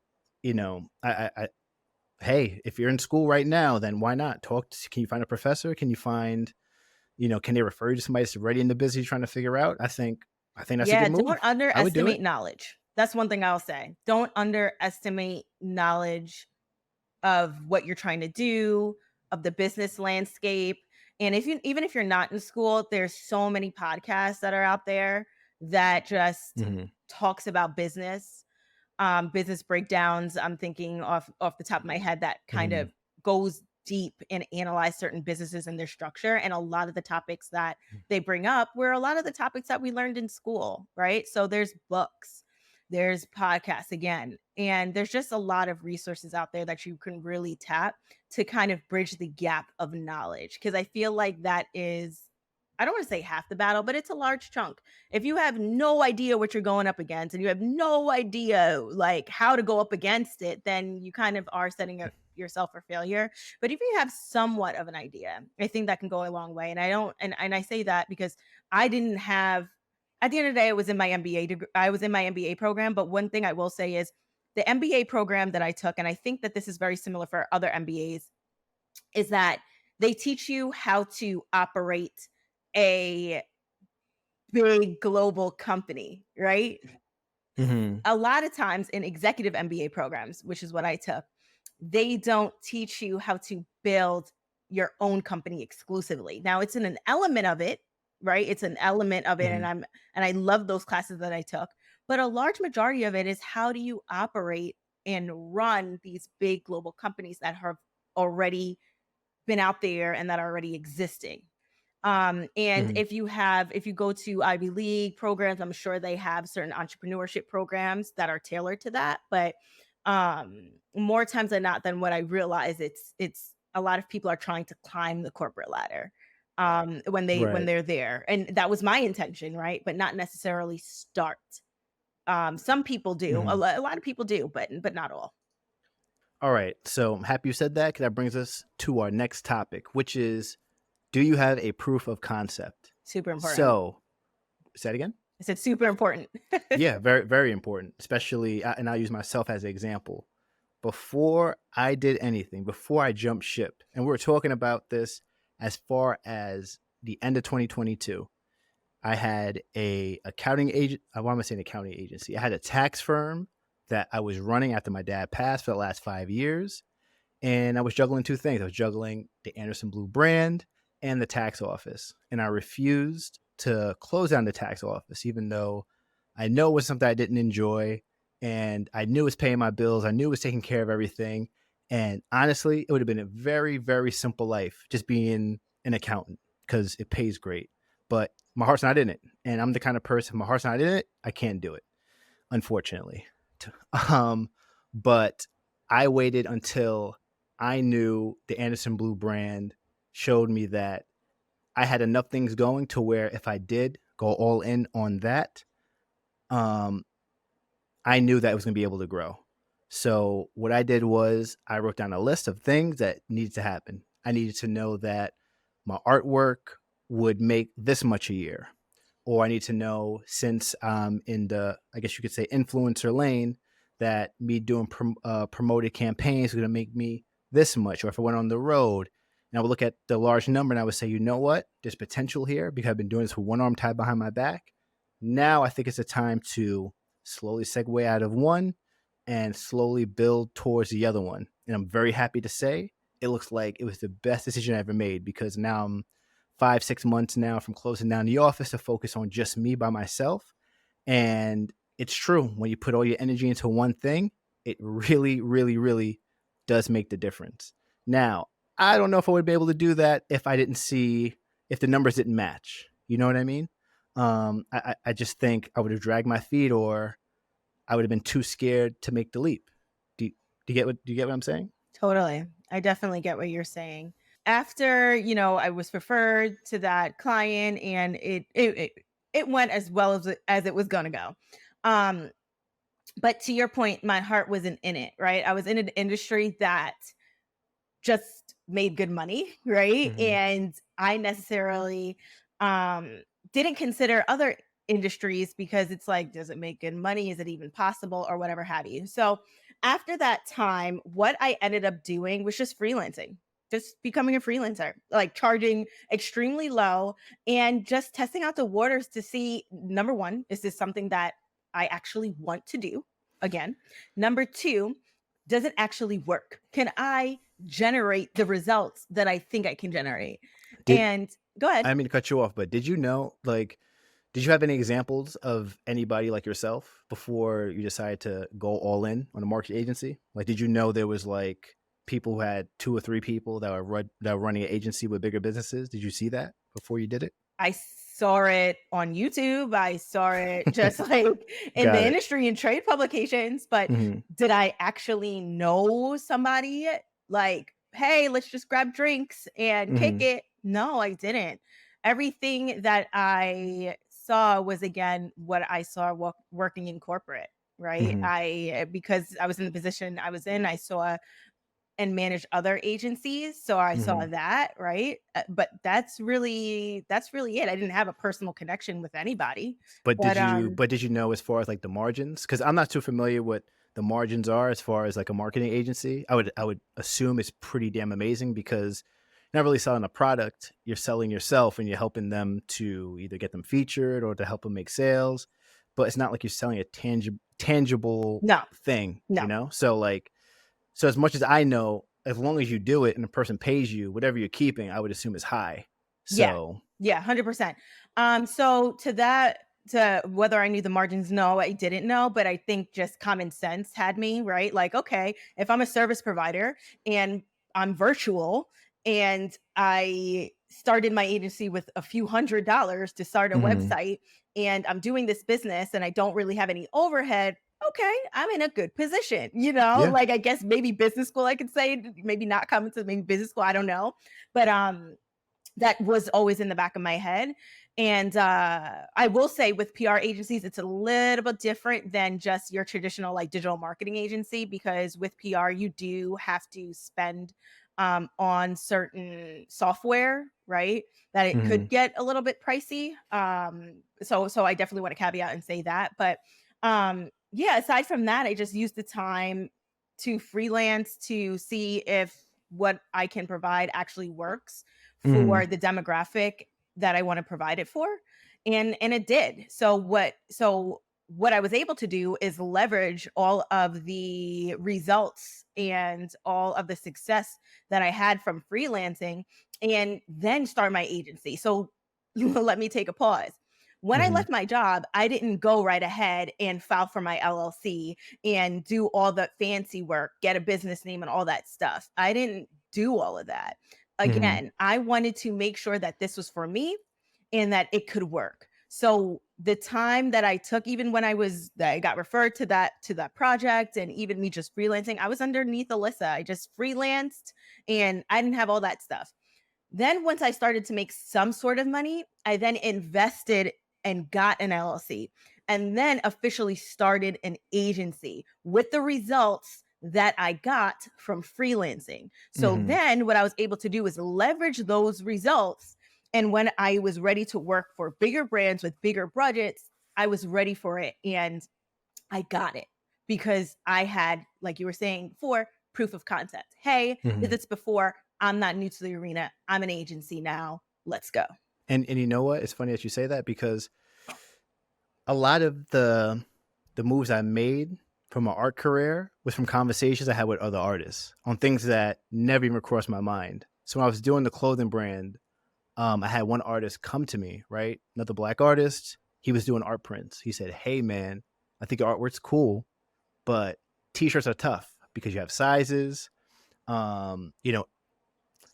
hey, if you're in school right now, then why not can you find a professor? Can you find, can they refer you to somebody that's already in the business you're trying to figure out? I think that's a Yeah, good don't move. I would do underestimate it. knowledge. That's one thing I'll say. Don't underestimate knowledge of what you're trying to do, of the business landscape. And even if you're not in school, there's so many podcasts that are out there that just Hmm. talks about business. business breakdowns. I'm thinking off the top of my head that kind Mhm. of goes deep and analyze certain businesses and their structure. And a lot of the topics that they bring up were a lot of the topics that we learned in school, right? So there's books, there's podcasts again, and there's just a lot of resources out there that you can really tap to kind of bridge the gap of knowledge. Cause I feel like that is, I don't want to say half the battle, but it's a large chunk. If you have no idea what you're going up against and you have no idea like how to go up against it, then you kind of are setting up yourself for failure. But if you have somewhat of an idea, I think that can go a long way. And I don't, and I say that because I didn't have, at the end of the day, I was in my MBA degree, I was in my MBA program. But one thing I will say is the MBA program that I took, and I think that this is very similar for other MBAs, is that they teach you how to operate a big global company, right? Mhm. A lot of times in executive MBA programs, which is what I took, they don't teach you how to build your own company exclusively. Now, it's in an element of it, right? It's an element of it, and Mhm. I love those classes that I took. But a large majority of it is how do you operate and run these big global companies that have already been out there and that are already existing. And Mhm. if you go to Ivy League programs, I'm sure they have certain entrepreneurship programs that are tailored to that. But more times than not, than what I realize, it's a lot of people are trying to climb the corporate ladder when Right. they're there, and that was my intention, right? But not necessarily start. Some people do, Mhm. a lot of people do, but not all. All right. So I'm happy you said that because that brings us to our next topic, which is, do you have a proof of concept? Super important. So, say that again? I said super important. Yeah, very, very important, especially, and I'll use myself as an example. Before I did anything, before I jumped ship, and we're talking about this as far as the end of 2022, I had a accounting agent. I want to say an accounting agency. I had a tax firm that I was running after my dad passed for the last 5 years. And I was juggling two things. I was juggling the Anderson Blue brand and the tax office. And I refused to close down the tax office, even though I know it was something I didn't enjoy. And I knew it was paying my bills. I knew it was taking care of everything. And honestly, it would have been a very, very simple life just being an accountant because it pays great. But my heart's not in it. And I'm the kind of person, my heart's not in it, I can't do it, unfortunately. Um, but I waited until I knew the Anderson Blue brand showed me that I had enough things going to where if I did go all in on that, um, I knew that it was going to be able to grow. So what I did was I wrote down a list of things that needed to happen. I needed to know that my artwork would make this much a year, or I need to know, since I'm in the, I guess you could say, influencer lane, that me doing promoted campaigns is going to make me this much. Or if I went on the road and I would look at the large number and I would say, you know what, there's potential here because I've been doing this with one arm tied behind my back. Now I think it's a time to slowly segue out of one and slowly build towards the other one. And I'm very happy to say it looks like it was the best decision I ever made, because now I'm 5, 6 months now from closing down the office to focus on just me by myself. And it's true, when you put all your energy into one thing, it really, really, really does make the difference. Now, I don't know if I would be able to do that if I didn't see, if the numbers didn't match. You know what I mean? I just think I would have dragged my feet, or I would have been too scared to make the leap. Do you get what I'm saying? Totally. I definitely get what you're saying. After, I was referred to that client and it went as well as it was going to go. Um but to your point, my heart wasn't in it, right? I was in an industry that just made good money, right? Mm-hmm. And I necessarily didn't consider other industries because it's like, does it make good money? Is it even possible or whatever have you? So after that time, what I ended up doing was just freelancing, just becoming a freelancer, like charging extremely low and just testing out the waters to see, number one, is this something that I actually want to do again? Number two, does it actually work? Can I generate the results that I think I can generate? Did And go ahead. I didn't mean to cut you off, but did you know, like, Did you have any examples of anybody like yourself before you decided to go all in on a marketing agency? Like, did you know there was like people who had 2 or 3 people that were running an agency with bigger businesses? Did you see that before you did it? I saw it on YouTube. I saw it just like in the Got it. industry and trade publications, but Hmm. did I actually know somebody like, hey, let's just grab drinks and kick Hmm. it? No, I didn't. Everything that I saw was again what I saw working in corporate, right? Hmm. Because I was in the position I was in, I saw and manage other agencies, so I saw Hmm. that, right? But that's really it. I didn't have a personal connection with anybody, But but, did you know as far as like the margins? Because I'm not too familiar what the margins are as far as like a marketing agency. I would assume it's pretty damn amazing because you're not really selling a product. You're selling yourself and you're helping them to either get them featured or to help them make sales. But it's not like you're selling a tangible no, thing, no. So like so as much as I know, as long as you do it and the person pays you, whatever you're keeping, I would assume is high. Yeah. So Yeah, 100%. So to whether I knew the margins, no, I didn't know, but I think just common sense had me, right? Like, okay, if I'm a service provider and I'm virtual and I started my agency with a few $100s to start a mhm, website and I'm doing this business and I don't really have any overhead, okay, I'm in a good position, yeah. Like I guess maybe business school I could say, maybe not coming to maybe business school, I don't know. But that was always in the back of my head. And I will say with PR agencies, it's a little bit different than just your traditional like digital marketing agency because with PR, you do have to spend on certain software, right? That it could Mhm, get a little bit pricey. So I definitely want to caveat and say that. But yeah, aside from that, I just use the time to freelance to see if what I can provide actually works mhm, for the demographic that I want to provide it for. And it did. So what I was able to do is leverage all of the results and all of the success that I had from freelancing and then start my agency. So let me take a pause. When I mhm, left my job, I didn't go right ahead and file for my LLC and do all the fancy work, get a business name and all that stuff. I didn't do all of that. mhm, Again, I wanted to make sure that this was for me and that it could work. So the time that I took, even when I got referred to that project, and even me just freelancing, I was underneath Alyssa. I just freelanced, and I didn't have all that stuff. Then once I started to make some sort of money, I then invested and got an LLC and then officially started an agency with the results that I got from freelancing. So mhm. then what I was able to do is leverage those results. And when I was ready to work for bigger brands with bigger budgets, I was ready for it and I got it because I had, like you were saying before, proof of concept. Hey, did Mhm. this before. I'm not new to the arena. I'm an agency now. Let's go. And you know what? It's funny that you say that because a lot of the moves I made from my art career was from conversations I had with other artists on things that never even crossed my mind. So when I was doing the clothing brand, I had one artist come to me, right? Another black artist. He was doing art prints. He said, "Hey man, I think your artwork's cool, but t-shirts are tough because you have sizes. You know,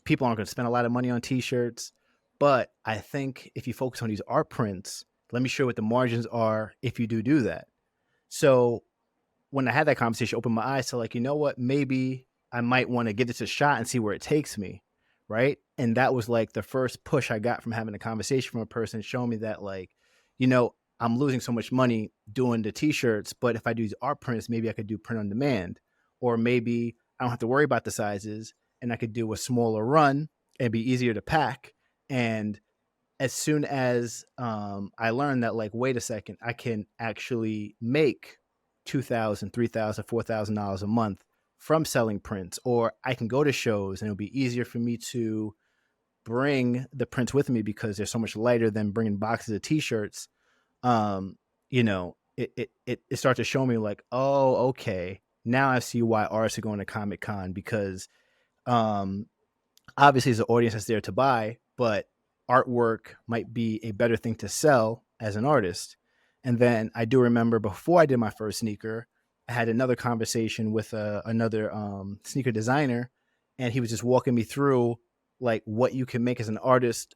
people aren't going to spend a lot of money on t-shirts, but I think if you focus on these art prints, let me show you what the margins are if you do that." So when I had that conversation, opened my eyes to like, you know what, maybe I might want to give this a shot and see where it takes me, right? And that was like the first push I got from having a conversation from a person showing me that like, I'm losing so much money doing the t-shirts, but if I do these art prints, maybe I could do print on demand, or maybe I don't have to worry about the sizes and I could do a smaller run and be easier to pack. And as soon as I learned that, like, wait a second, I can actually make $2,000, $3,000, $4,000 a month from selling prints, or I can go to shows and it'll be easier for me to bring the prints with me because they're so much lighter than bringing boxes of t-shirts. Um, it starts to show me like, oh, okay, now I see why artists are going to Comic Con because um, obviously there's an audience that's there to buy, but artwork might be a better thing to sell as an artist. And then I do remember before I did my first sneaker, I had another conversation with another sneaker designer, and he was just walking me through like what you can make as an artist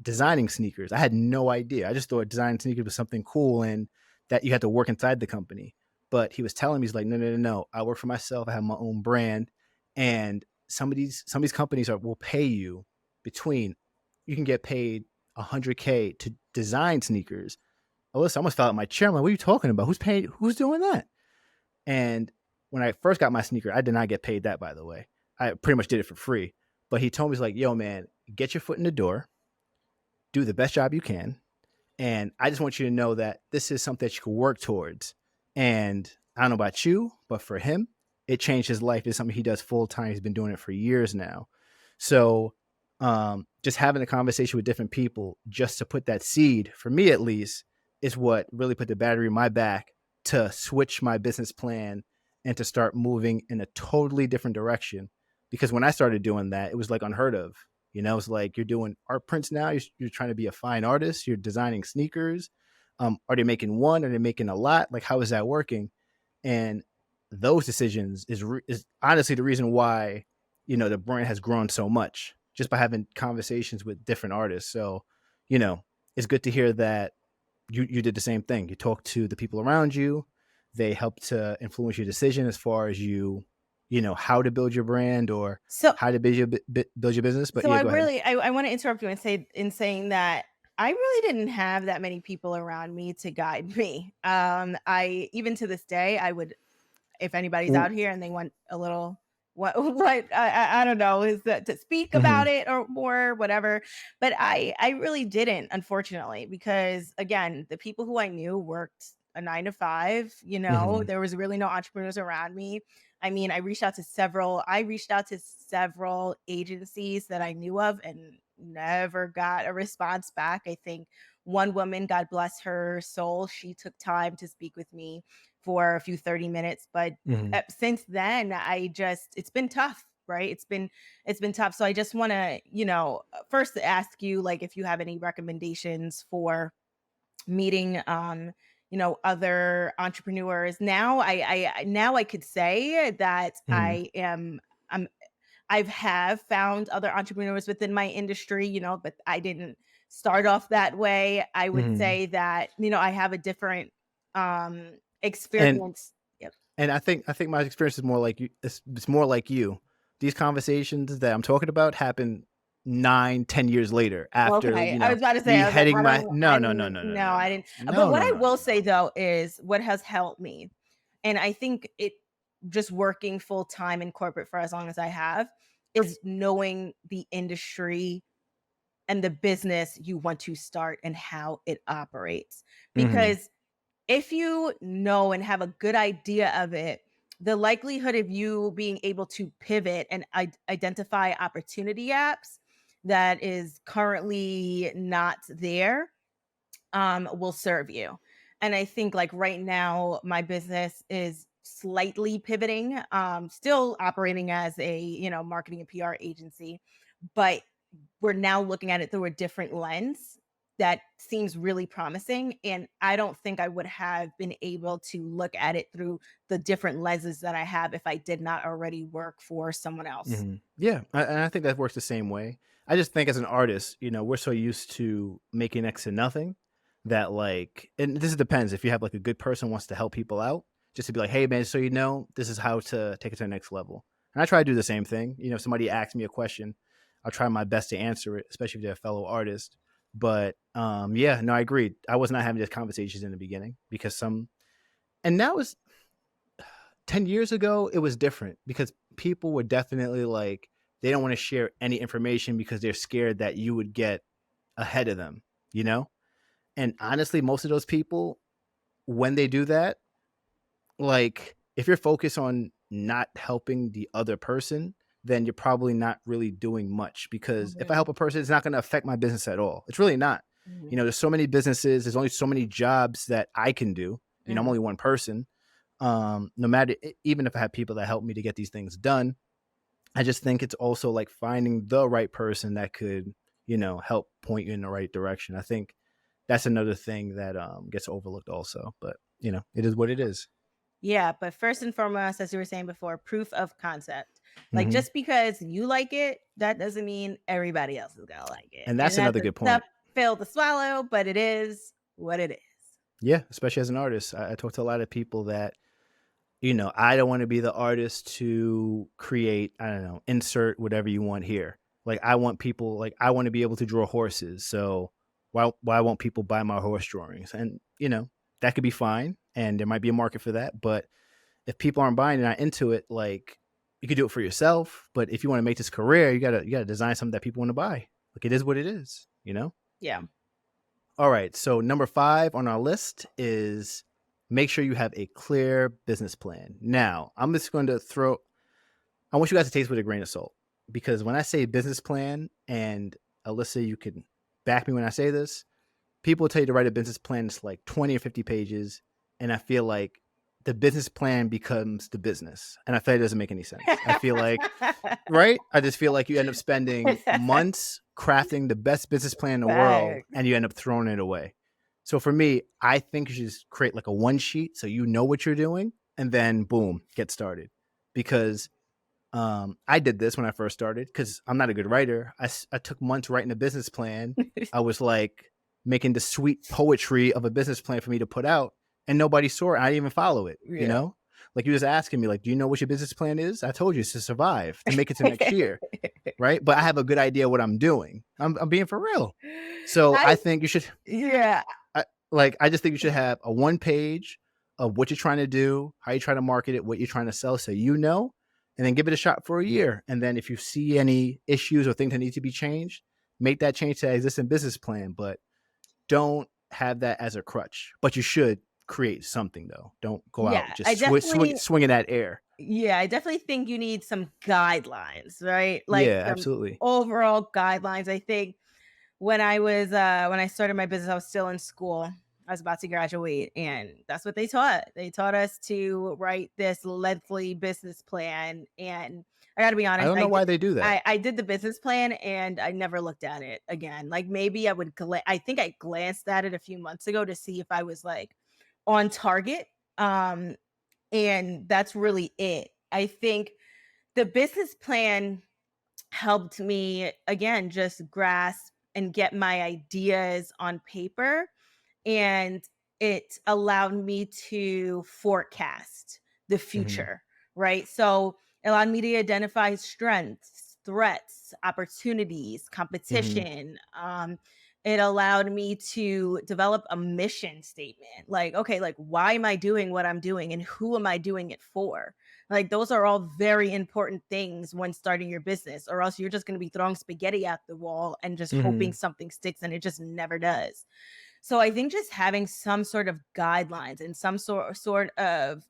designing sneakers. I had no idea. I just thought designing sneakers was something cool and that you had to work inside the company. But he was telling me, he's like, no, no, no, no. I work for myself. I have my own brand, and some of these companies will pay you between, you can get paid 100K to design sneakers. Alyssa, I almost fell out my chair. I'm like, what are you talking about? Who's paying? Who's doing that? And when I first got my sneaker, I did not get paid that, by the way. I pretty much did it for free. But he told me, he's like, yo, man, get your foot in the door, do the best job you can. And I just want you to know that this is something that you can work towards. And I don't know about you, but for him, it changed his life. It's something he does full time. He's been doing it for years now. So just having a conversation with different people just to put that seed, for me at least, is what really put the battery in my back to switch my business plan and to start moving in a totally different direction. Because when I started doing that, it was like unheard of. It's like, you're doing art prints now. You're trying to be a fine artist. You're designing sneakers. Are they making one? Are they making a lot? Like, how is that working? And those decisions is honestly the reason why the brand has grown so much, just by having conversations with different artists. So, it's good to hear that you did the same thing. You talked to the people around you. They helped to influence your decision as far as how to build your brand or So how to build your business. But So yeah, I go ahead. really I want to interrupt you and say in saying that I really didn't have that many people around me to guide me. I even to this day I would, if anybody's Mm-hmm. out here and they want a little what I don't know, is that to speak about it or more whatever, but I really didn't, unfortunately, because again the people who I knew worked a 9 to 5. Mm-hmm. There was really no entrepreneurs around me. I mean, I reached out to several agencies that I knew of and never got a response back. I think one woman, God bless her soul, she took time to speak with me for a few 30 minutes, but Mm-hmm. since then it's been tough, right? It's been tough. So I just want to first ask you, like, if you have any recommendations for meeting other entrepreneurs. Now I could say that Mm-hmm. I'm I've have found other entrepreneurs within my industry, but I didn't start off that way. I would Mm-hmm. say that I have a different um And experience. Yep. I think my experience is more like you. It's more like you. These conversations that I'm talking about happen 9, 10 years later after Okay. I was about to say, me I was like, heading I my don't no I no no didn't no no no, no I no didn't. But no what no I no no will no. say though is what has helped me, and I think it, just working full time in corporate for as long as I have, is knowing the industry and the business you want to start and how it operates. Mm-hmm. Because if you know and have a good idea of it, the likelihood of you being able to pivot and identify opportunity gaps that is currently not there will serve you. And I think, like, right now my business is slightly pivoting, still operating as a marketing and PR agency, but we're now looking at it through a different lens that seems really promising. And I don't think I would have been able to look at it through the different lenses that I have if I did not already work for someone else. Yeah, and I think that works the same way. I just think as an artist, we're so used to making next to nothing that, like, and this depends if you have like a good person who wants to help people out, just to be like, hey man, so this is how to take it to the next level. And I try to do the same thing. If somebody asks me a question, I'll try my best to answer it, especially if they're a fellow artist. But yeah, no, I agree. I was not having these conversations in the beginning because and now it's 10 years ago, it was different because people were definitely like, they don't want to share any information because they're scared that you would get ahead of them, you know? And honestly, most of those people, when they do that, like, if you're focused on not helping the other person, then you're probably not really doing much, because if I help Mhm, a person, it's not going to affect my business at all. It's really not. mhm, There's so many businesses, there's only so many jobs that I can do. I'm mhm. only one person. No matter, even if I have people that help me to get these things done, I just think it's also like finding the right person that could, help point you in the right direction. I think that's another thing that gets overlooked also. But it is what it is. Yeah, but first and foremost, as you were saying before, proof of concept. Like Hmm. just because you like it, that doesn't mean everybody else is gonna like it. And And that's that's another a good tough point. pill to swallow, but it is what it is. Yeah, especially as an artist, I talk to a lot of people that I don't want to be the artist to create, I don't know, insert whatever you want here. Like I want people, like I want to be able to draw horses. So why won't people buy my horse drawings? And that could be fine, and there might be a market for that. But if people aren't buying and not into it, like you could do it for yourself. But if you want to make this career, you gotta design something that people want to buy. Like it is what it is. Yeah. All right. So number 5 on our list is make sure you have a clear business plan. Now, I'm just going to I want you guys to take this with a grain of salt, because when I say business plan, and Alyssa, you can back me when I say this, people tell you to write a business plan that's like 20 or 50 pages. And I feel like the business plan becomes the business. And I feel like it doesn't make any sense. I feel like, right? I just feel like you end up spending months crafting the best business plan in the world, Right. and you end up throwing it away. So for me, I think you should just create like a one sheet so you know what you're doing, and then boom, get started. Because I did this when I first started, because I'm not a good writer. I took months writing a business plan. I was like making the sweet poetry of a business plan for me to put out, and nobody saw it. I didn't even follow it. Yeah. Like you was asking me, like, do you know what your business plan is? I told you it's to survive, to make it to next year, right? But I have a good idea what I'm doing. I'm being for real. So I I think you should. yeah. I just think you should have a one page of what you're trying to do, how you're trying to market it, what you're trying to sell, so and then give it a shot for a year. And then if you see any issues or things that need to be changed, make that change to the existing business plan. But don't have that as a crutch. But you should create something, though. Don't go out Yeah. I just definitely swinging that air. Yeah, I definitely think you need some guidelines, right? Like Yeah, some absolutely. overall guidelines. I think when I started my business, I was still in school. I was about to graduate, and that's what they taught. They taught us to write this lengthy business plan. And I got to be I honest, don't know why they do that. I did the business plan, and I never looked at it again. Like maybe I think I glanced at it a few months ago to see if I was like on target. Um, and that's really it. I think the business plan helped me again just grasp and get my ideas on paper, and it allowed me to forecast the Hmm. future, right? So it allowed me to identify strengths, threats, opportunities, Hmm. competition. It allowed me to develop a mission statement, like okay, like why am I doing what I'm doing and who am I doing it for? Like those are all very important things when starting your business, or else you're just going to be throwing spaghetti at the wall and just hoping Hmm. something sticks, and it just never does. So I think just having some sort of guidelines and some sort of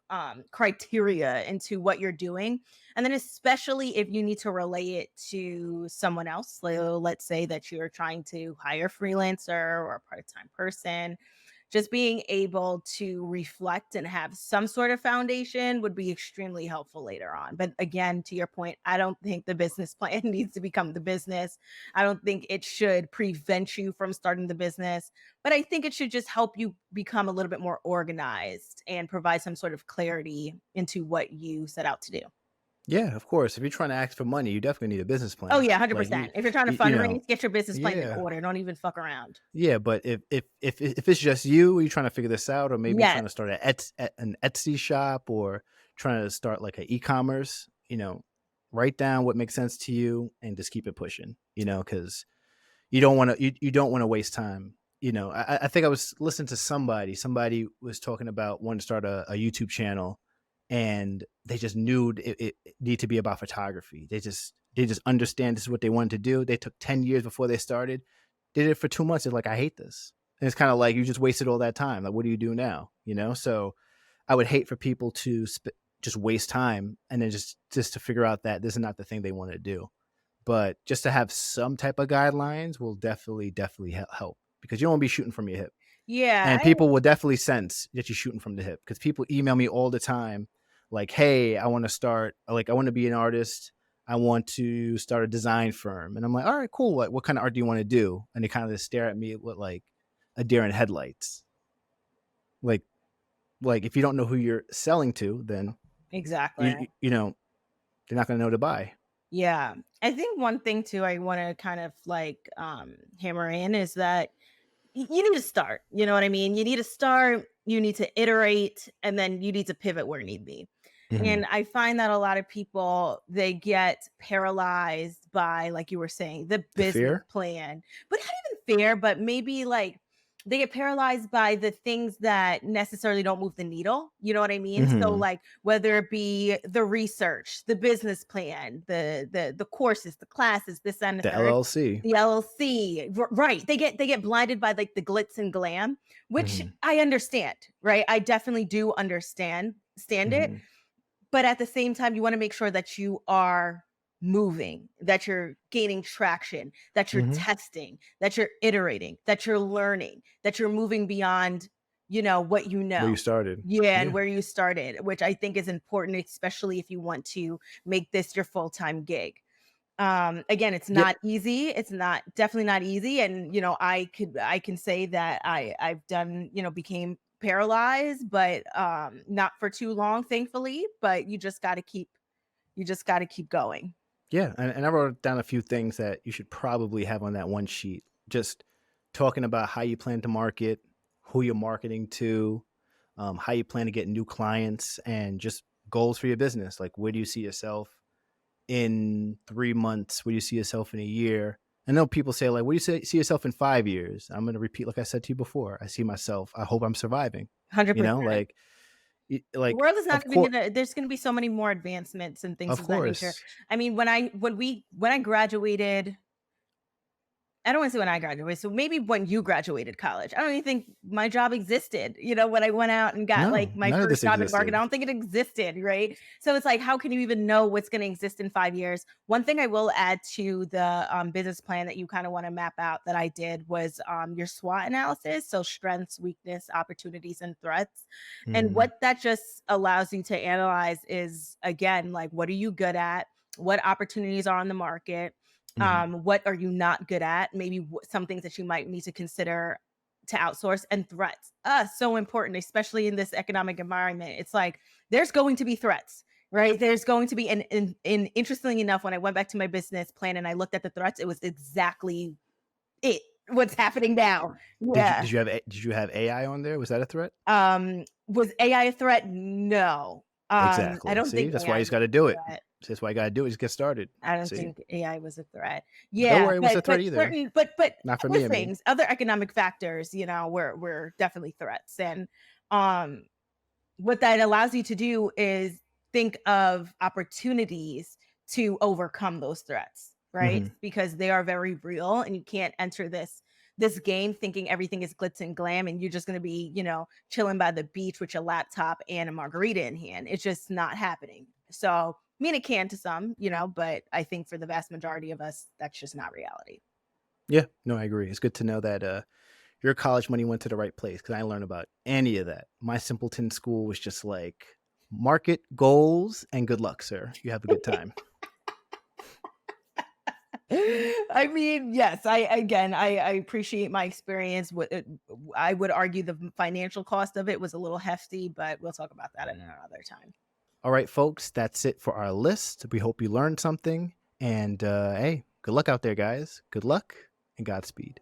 criteria into what you're doing, and then especially if you need to relay it to someone else, like let's say that you're trying to hire a freelancer or a part-time person, just being able to reflect and have some sort of foundation would be extremely helpful later on. But again, to your point, I don't think the business plan needs to become the business. I don't think it should prevent you from starting the business, but I think it should just help you become a little bit more organized and provide some sort of clarity into what you set out to do. Yeah, of course. If you're trying to ask for money, you definitely need a business Oh plan. yeah, Like 100%. If you're trying to you know, fundraise, get your business plan in yeah. order. Don't even fuck around. Yeah, but if it's just you're trying to figure this out, or maybe Yes. trying to start an Etsy shop, or trying to start like an e-commerce, write down what makes sense to you and just keep it pushing. Because you don't want to waste time. I think I was listening to somebody was talking about wanting to start a YouTube channel, and they just knew it needed to be about photography. They just understand this is what they wanted to do. They took 10 years before they started, did it for 2 months. They're like, I hate this. And it's kind of like you just wasted all that time. Like, what do you do now? So I would hate for people to just waste time, and then just to figure out that this is not the thing they want to do. But just to have some type of guidelines will definitely help, because you don't want to be shooting from your hip. Yeah. And people will definitely sense that you're shooting from the hip, because people email me all the time like, hey, I want to start, like, I want to be an artist. I want to start a design firm. And I'm like, all right, cool. What kind of art do you want to do? And they kind of just stare at me with like a deer in headlights. Like if you don't know who you're selling to, then Exactly. you know they're not going to know to buy. Yeah. I think one thing too I want to kind of like hammer in is that you need to start. You know what I mean? You need to start, you need to iterate, and then you need to pivot where need be. Mhm. And I find that a lot of people, they get paralyzed by, like you were saying, the The business fear. plan, but not even fear, but maybe like they get paralyzed by the things that necessarily don't move the needle. You know what I mean? So Mhm. like whether it be the research, the business plan, the courses, the classes, this and the The third, LLC. the LLC, right? They get blinded by like the glitz and glam, which Mhm. I understand, right? I definitely do stand it, Mhm. but at the same time, you want to make sure that you are moving, that you're gaining traction, that you're Mhm. testing, that you're iterating, that you're learning, that you're moving beyond, what you Where you know. started. Yeah, and Yeah. where you started, which I think is important, especially if you want to make this your full-time gig. Again, it's Yep. not easy. It's not definitely not easy. And I can say that I've done, became paralyzed, but not for too long, thankfully. But you just gotta keep going. Yeah, and I wrote down a few things that you should probably have on that one sheet. Just talking about how you plan to market, who you're marketing to, how you plan to get new clients, and just goals for your business. Like, where do you see yourself in 3 months? Where do you see yourself in a year? I know people say, like, where do you see yourself in 5 years? I'm going to repeat, like I said to you before. I see myself. I hope I'm surviving. You know, 100%. like, The like, world is not of gonna be course, there's gonna be so many more advancements and things of of that nature. course. I mean, when I graduated, I don't want to say when I graduated. So maybe when you graduated college, I don't even think my job existed. When I went out and got No, like my none of first this job in marketing, I existed. don't think it existed. Right. So it's like, how can you even know what's going to exist in 5 years? One thing I will add to the business plan that you kind of want to map out that I did was your SWOT analysis. So strengths, weakness, opportunities, and threats. And Mhm. what that just allows you to analyze is, again, like, what are you good at? What opportunities are on the market? Mhm. What are you not good at? Maybe some things that you might need to consider to outsource, and threats. So important, especially in this economic environment. It's like there's going to be threats, right? There's going to be, and interestingly enough, when I went back to my business plan and I looked at the threats, it was exactly it. What's happening now? Yeah. Did you have AI on there? Was that a threat? Was AI a threat? No. I Exactly. don't See, think that's why AI you just was got to a do it. threat. That's why you got to do it. Just get started. I don't See, think AI was a threat. don't Yeah, worry, it was but a threat but either. certain but Not for other me. I mean, things, other economic factors, were definitely threats. And um what that allows you to do is think of opportunities to overcome those threats, right? hmm Because they are very real, and you can't enter this game thinking everything is glitz and glam and you're just going to be, chilling by the beach with your laptop and a margarita in hand. It's just not happening. So, I mean, it can to some, but I think for the vast majority of us, that's just not reality. yeah, no, I agree. It's good to know that your college money went to the right place because I didn't learn about any of that. My simpleton school was just like market goals and good luck, sir. You have a good time. I mean, yes, I appreciate my experience with it. I would argue the financial cost of it was a little hefty, but we'll talk about that in another time. All right, folks, that's it for our list. We hope you learned something. And hey, good luck out there, guys. Good luck and Godspeed.